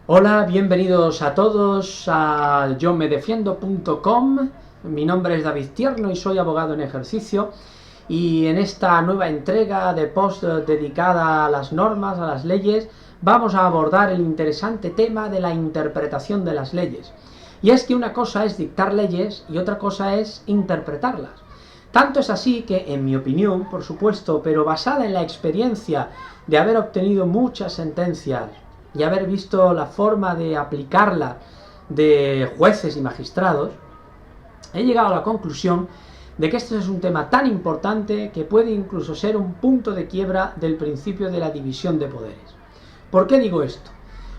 Hola, bienvenidos a todos a yomedefiendo.com. Mi nombre es David Tierno y soy abogado en ejercicio. Y en esta nueva entrega de post dedicada a las normas, a las leyes, vamos a abordar el interesante tema de la interpretación de las leyes. Y es que una cosa es dictar leyes y otra cosa es interpretarlas. Tanto es así que, en mi opinión, por supuesto, pero basada en la experiencia de haber obtenido muchas sentencias y haber visto la forma de aplicarla de jueces y magistrados, he llegado a la conclusión de que este es un tema tan importante que puede incluso ser un punto de quiebra del principio de la división de poderes. ¿Por qué digo esto?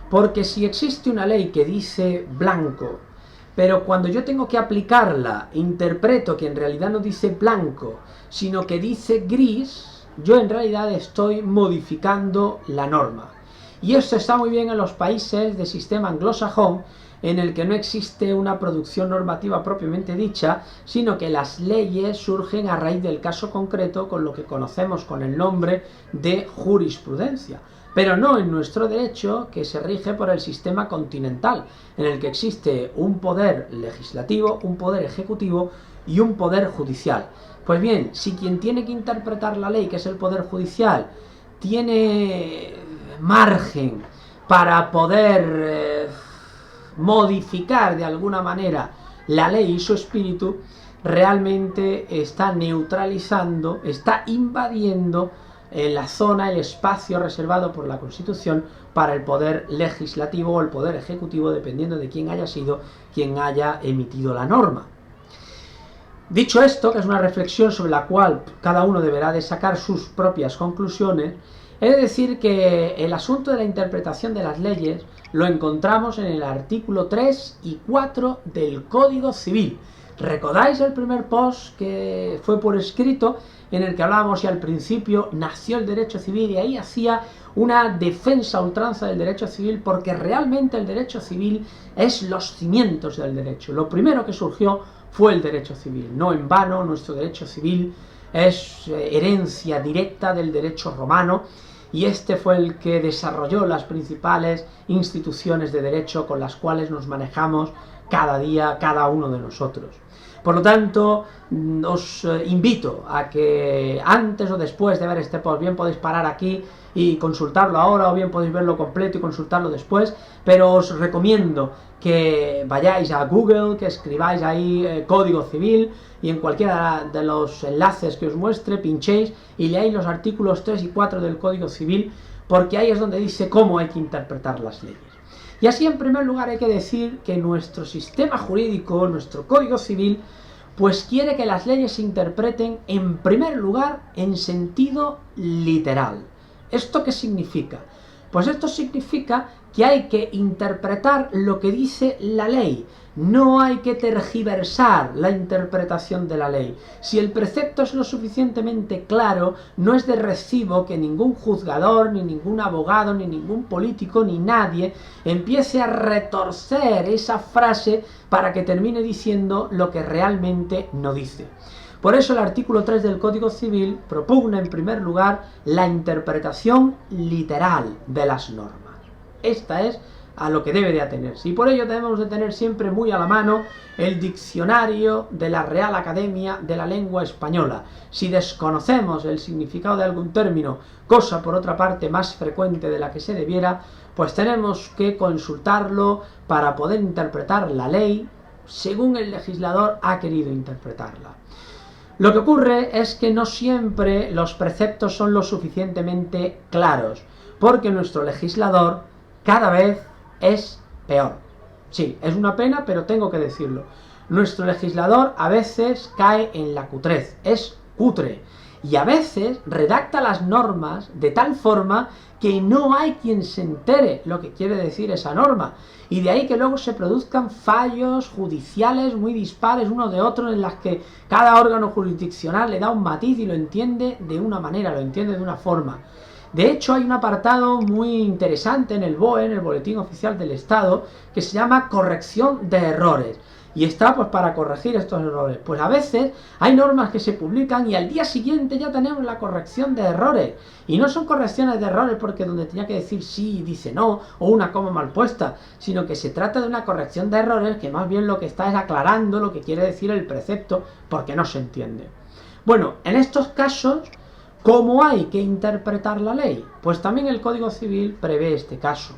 Porque si existe una ley que dice blanco, pero cuando yo tengo que aplicarla, interpreto que en realidad no dice blanco, sino que dice gris, yo en realidad estoy modificando la norma. Y esto está muy bien en los países de sistema anglosajón, en el que no existe una producción normativa propiamente dicha, sino que las leyes surgen a raíz del caso concreto con lo que conocemos con el nombre de jurisprudencia. Pero no en nuestro derecho, que se rige por el sistema continental, en el que existe un poder legislativo, un poder ejecutivo y un poder judicial. Pues bien, si quien tiene que interpretar la ley, que es el poder judicial, tiene margen para poder modificar de alguna manera la ley y su espíritu, realmente está neutralizando, está invadiendo la zona, el espacio reservado por la Constitución para el poder legislativo o el poder ejecutivo, dependiendo de quién haya sido quien haya emitido la norma. Dicho esto, que es una reflexión sobre la cual cada uno deberá de sacar sus propias conclusiones, he de decir que el asunto de la interpretación de las leyes lo encontramos en el artículo 3 y 4 del Código Civil. ¿Recordáis el primer post que fue por escrito, en el que hablábamos y al principio nació el derecho civil, y ahí hacía una defensa a ultranza del derecho civil, porque realmente el derecho civil es los cimientos del derecho? Lo primero que surgió fue el derecho civil. No en vano, nuestro derecho civil es herencia directa del derecho romano, y este fue el que desarrolló las principales instituciones de derecho con las cuales nos manejamos cada día, cada uno de nosotros. Por lo tanto, os invito a que antes o después de ver este post, bien podéis parar aquí y consultarlo ahora, o bien podéis verlo completo y consultarlo después, pero os recomiendo que vayáis a Google, que escribáis ahí Código Civil, y en cualquiera de los enlaces que os muestre, pinchéis y leáis los artículos 3 y 4 del Código Civil, porque ahí es donde dice cómo hay que interpretar las leyes. Y así, en primer lugar, hay que decir que nuestro sistema jurídico, nuestro Código Civil, pues quiere que las leyes se interpreten, en primer lugar, en sentido literal. ¿Esto qué significa? Pues esto significa que hay que interpretar lo que dice la ley. No hay que tergiversar la interpretación de la ley. Si el precepto es lo suficientemente claro, no es de recibo que ningún juzgador, ni ningún abogado, ni ningún político, ni nadie empiece a retorcer esa frase para que termine diciendo lo que realmente no dice. Por eso el artículo 3 del Código Civil propugna en primer lugar la interpretación literal de las normas. Esta es a lo que debe de atenerse, y por ello debemos de tener siempre muy a la mano el diccionario de la Real Academia de la Lengua Española. Si desconocemos el significado de algún término, cosa por otra parte más frecuente de la que se debiera, pues tenemos que consultarlo para poder interpretar la ley según el legislador ha querido interpretarla. Lo que ocurre es que no siempre los preceptos son lo suficientemente claros, porque nuestro legislador cada vez es peor. Sí, es una pena, pero tengo que decirlo. Nuestro legislador a veces cae en la cutrez, es cutre, y a veces redacta las normas de tal forma que no hay quien se entere lo que quiere decir esa norma, y de ahí que luego se produzcan fallos judiciales muy dispares uno de otro, en las que cada órgano jurisdiccional le da un matiz y lo entiende de una manera, lo entiende de una forma. De hecho, hay un apartado muy interesante en el BOE, en el Boletín Oficial del Estado, que se llama corrección de errores. Y está pues para corregir estos errores. Pues a veces hay normas que se publican y al día siguiente ya tenemos la corrección de errores. Y no son correcciones de errores porque donde tenía que decir sí dice no, o una coma mal puesta, sino que se trata de una corrección de errores que más bien lo que está es aclarando lo que quiere decir el precepto porque no se entiende. Bueno, en estos casos, ¿cómo hay que interpretar la ley? Pues también el Código Civil prevé este caso.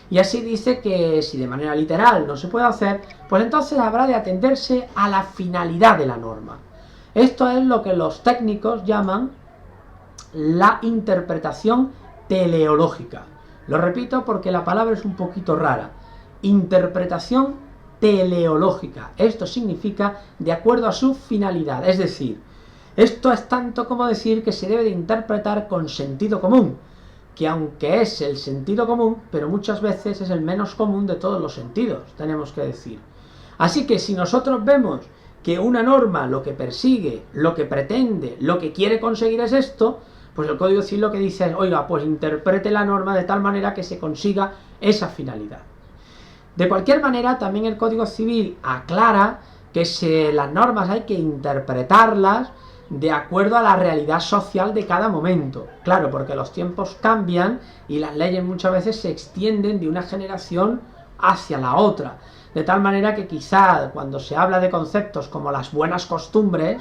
Y así dice que si de manera literal no se puede hacer, pues entonces habrá de atenderse a la finalidad de la norma. Esto es lo que los técnicos llaman la interpretación teleológica. Lo repito porque la palabra es un poquito rara. Interpretación teleológica. Esto significa de acuerdo a su finalidad. Es decir, esto es tanto como decir que se debe de interpretar con sentido común, que aunque es el sentido común, pero muchas veces es el menos común de todos los sentidos, tenemos que decir. Así que si nosotros vemos que una norma lo que persigue, lo que pretende, lo que quiere conseguir es esto, pues el Código Civil lo que dice es, oiga, pues interprete la norma de tal manera que se consiga esa finalidad. De cualquier manera, también el Código Civil aclara que las normas hay que interpretarlas de acuerdo a la realidad social de cada momento. Claro, porque los tiempos cambian y las leyes muchas veces se extienden de una generación hacia la otra. De tal manera que quizá cuando se habla de conceptos como las buenas costumbres,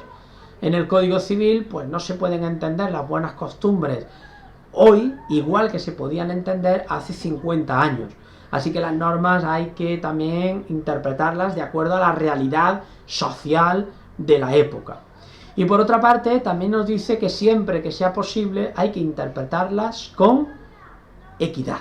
en el Código Civil pues no se pueden entender las buenas costumbres hoy igual que se podían entender hace 50 años. Así que las normas hay que también interpretarlas de acuerdo a la realidad social de la época. Y por otra parte, también nos dice que siempre que sea posible hay que interpretarlas con equidad.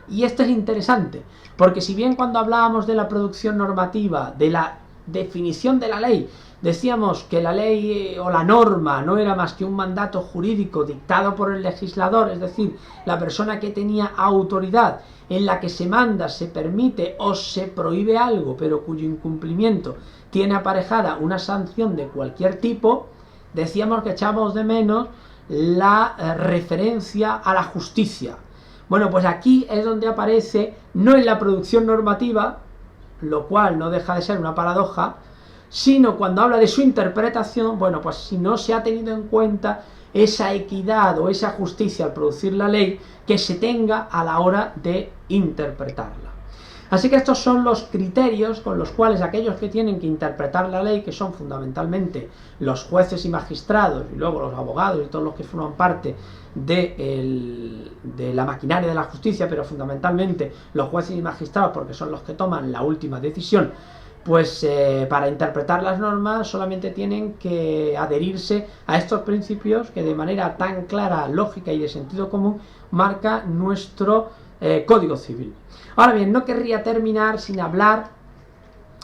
Y esto es interesante, porque si bien cuando hablábamos de la producción normativa, de la definición de la ley, decíamos que la ley o la norma no era más que un mandato jurídico dictado por el legislador, es decir, la persona que tenía autoridad en la que se manda, se permite o se prohíbe algo, pero cuyo incumplimiento tiene aparejada una sanción de cualquier tipo, decíamos que echamos de menos la referencia a la justicia. Bueno, pues aquí es donde aparece, no en la producción normativa, lo cual no deja de ser una paradoja, sino cuando habla de su interpretación, bueno, pues si no se ha tenido en cuenta esa equidad o esa justicia al producir la ley que se tenga a la hora de interpretarla. Así que estos son los criterios con los cuales aquellos que tienen que interpretar la ley, que son fundamentalmente los jueces y magistrados, y luego los abogados y todos los que forman parte de la maquinaria de la justicia, pero fundamentalmente los jueces y magistrados porque son los que toman la última decisión, pues para interpretar las normas solamente tienen que adherirse a estos principios que de manera tan clara, lógica y de sentido común marca nuestro Código Civil. Ahora bien, no querría terminar sin hablar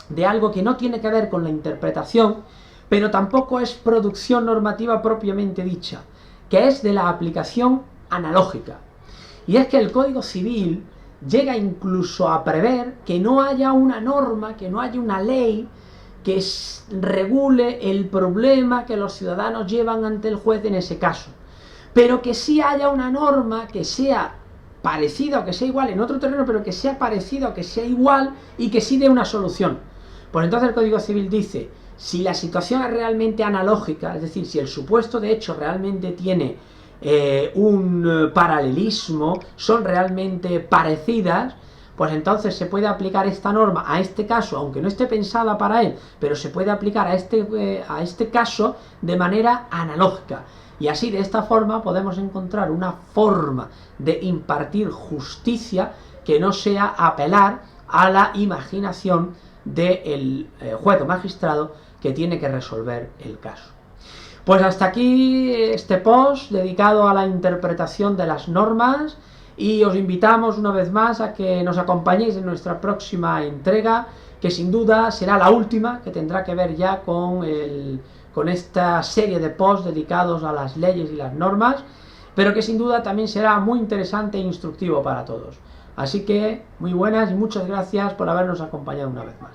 de algo que no tiene que ver con la interpretación, pero tampoco es producción normativa propiamente dicha, que es de la aplicación analógica. Y es que el Código Civil llega incluso a prever que no haya una norma, que no haya una ley que regule el problema que los ciudadanos llevan ante el juez en ese caso, pero que sí haya una norma que sea parecida o que sea igual en otro terreno, pero que sea parecida o que sea igual y que sí dé una solución. Pues entonces el Código Civil dice, si la situación es realmente analógica, es decir, si el supuesto de hecho realmente tiene un paralelismo, son realmente parecidas, pues entonces se puede aplicar esta norma a este caso, aunque no esté pensada para él, pero se puede aplicar a este caso de manera analógica. Y así, de esta forma, podemos encontrar una forma de impartir justicia que no sea apelar a la imaginación del juez o magistrado que tiene que resolver el caso. Pues hasta aquí este post dedicado a la interpretación de las normas y os invitamos una vez más a que nos acompañéis en nuestra próxima entrega, que sin duda será la última, que tendrá que ver ya con esta serie de posts dedicados a las leyes y las normas, pero que sin duda también será muy interesante e instructivo para todos. Así que muy buenas y muchas gracias por habernos acompañado una vez más.